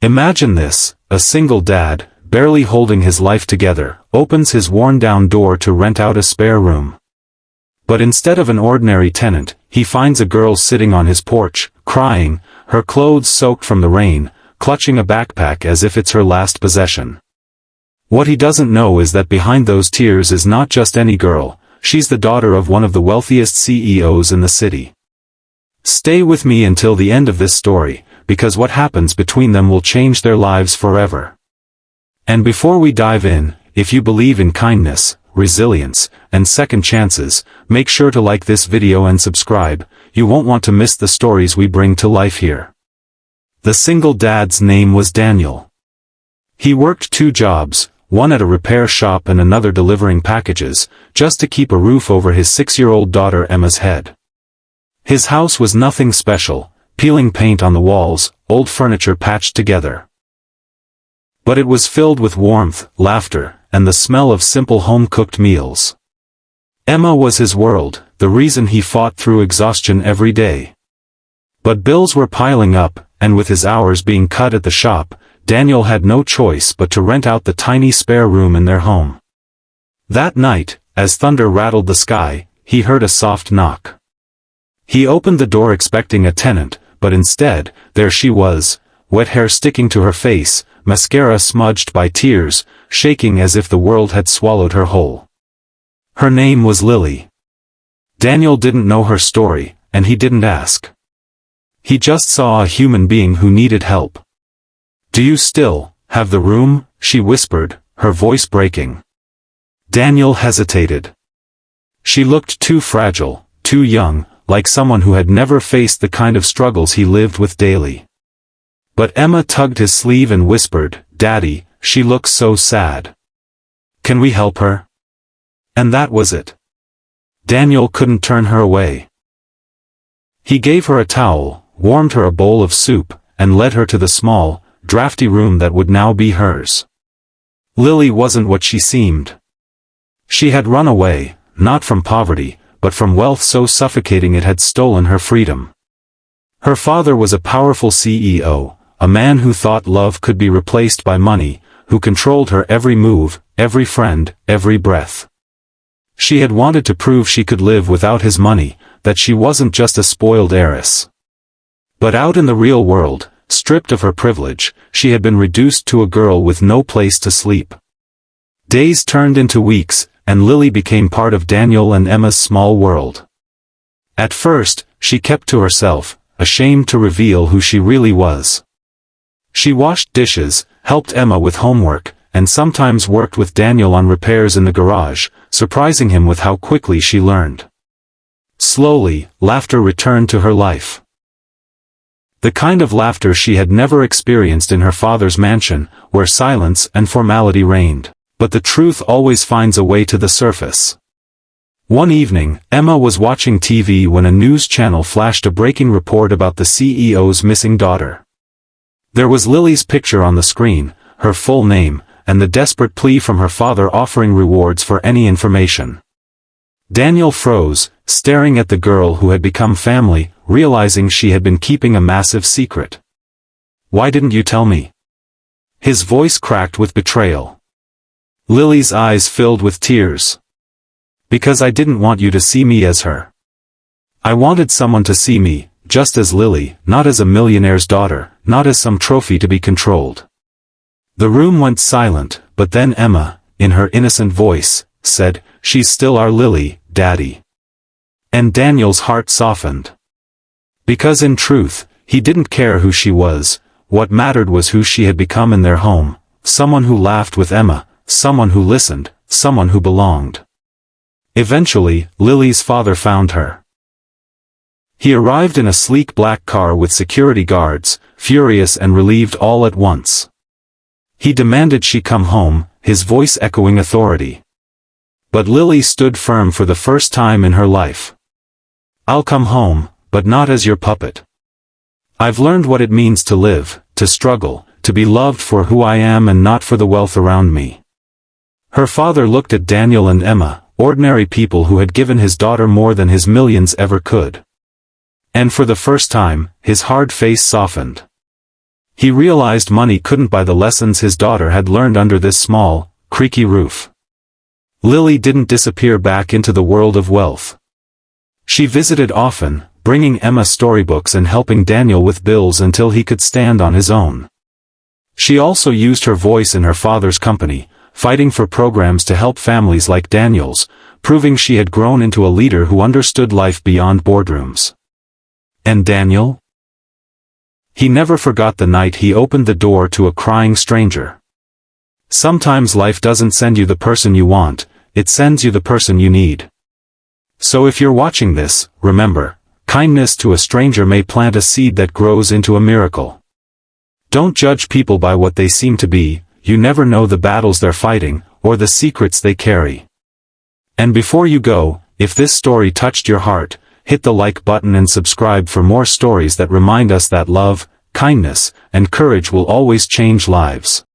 Imagine this, a single dad, barely holding his life together, opens his worn-down door to rent out a spare room. But instead of an ordinary tenant, he finds a girl sitting on his porch, crying, her clothes soaked from the rain, clutching a backpack as if it's her last possession. What he doesn't know is that behind those tears is not just any girl, she's the daughter of one of the wealthiest CEOs in the city. Stay with me until the end of this story, because what happens between them will change their lives forever. And before we dive in, if you believe in kindness, resilience, and second chances, make sure to like this video and subscribe. You won't want to miss the stories we bring to life here. The single dad's name was Daniel. He worked 2 jobs, one at a repair shop and another delivering packages, just to keep a roof over his 6-year-old daughter Emma's head. His house was nothing special, peeling paint on the walls, old furniture patched together. But it was filled with warmth, laughter, and the smell of simple home-cooked meals. Emma was his world, the reason he fought through exhaustion every day. But bills were piling up, and with his hours being cut at the shop, Daniel had no choice but to rent out the tiny spare room in their home. That night, as thunder rattled the sky, he heard a soft knock. He opened the door expecting a tenant, but instead, there she was, wet hair sticking to her face, mascara smudged by tears, shaking as if the world had swallowed her whole. Her name was Lily. Daniel didn't know her story, and he didn't ask. He just saw a human being who needed help. "Do you still have the room?" she whispered, her voice breaking. Daniel hesitated. She looked too fragile, too young, like someone who had never faced the kind of struggles he lived with daily. But Emma tugged his sleeve and whispered, "Daddy, she looks so sad. Can we help her?" And that was it. Daniel couldn't turn her away. He gave her a towel, warmed her a bowl of soup, and led her to the small, drafty room that would now be hers. Lily wasn't what she seemed. She had run away, not from poverty, but from wealth so suffocating it had stolen her freedom. Her father was a powerful CEO, a man who thought love could be replaced by money, who controlled her every move, every friend, every breath. She had wanted to prove she could live without his money, that she wasn't just a spoiled heiress. But out in the real world, stripped of her privilege, she had been reduced to a girl with no place to sleep. Days turned into weeks, and Lily became part of Daniel and Emma's small world. At first, she kept to herself, ashamed to reveal who she really was. She washed dishes, helped Emma with homework, and sometimes worked with Daniel on repairs in the garage, surprising him with how quickly she learned. Slowly, laughter returned to her life. The kind of laughter she had never experienced in her father's mansion, where silence and formality reigned. But the truth always finds a way to the surface. One evening, Emma was watching TV when a news channel flashed a breaking report about the CEO's missing daughter. There was Lily's picture on the screen, her full name, and the desperate plea from her father offering rewards for any information. Daniel froze, staring at the girl who had become family, realizing she had been keeping a massive secret. "Why didn't you tell me?" His voice cracked with betrayal. Lily's eyes filled with tears. "Because I didn't want you to see me as her. I wanted someone to see me, just as Lily, not as a millionaire's daughter, not as some trophy to be controlled." The room went silent, but then Emma, in her innocent voice, said, "She's still our Lily, Daddy." And Daniel's heart softened. Because in truth, he didn't care who she was, what mattered was who she had become in their home, someone who laughed with Emma, someone who listened, someone who belonged. Eventually, Lily's father found her. He arrived in a sleek black car with security guards, furious and relieved all at once. He demanded she come home, his voice echoing authority. But Lily stood firm for the first time in her life. "I'll come home, but not as your puppet. I've learned what it means to live, to struggle, to be loved for who I am and not for the wealth around me." Her father looked at Daniel and Emma, ordinary people who had given his daughter more than his millions ever could. And for the first time, his hard face softened. He realized money couldn't buy the lessons his daughter had learned under this small, creaky roof. Lily didn't disappear back into the world of wealth. She visited often, bringing Emma storybooks and helping Daniel with bills until he could stand on his own. She also used her voice in her father's company, fighting for programs to help families like Daniel's, proving she had grown into a leader who understood life beyond boardrooms. And Daniel? He never forgot the night he opened the door to a crying stranger. Sometimes life doesn't send you the person you want, it sends you the person you need. So if you're watching this, remember, kindness to a stranger may plant a seed that grows into a miracle. Don't judge people by what they seem to be, you never know the battles they're fighting, or the secrets they carry. And before you go, if this story touched your heart, hit the like button and subscribe for more stories that remind us that love, kindness, and courage will always change lives.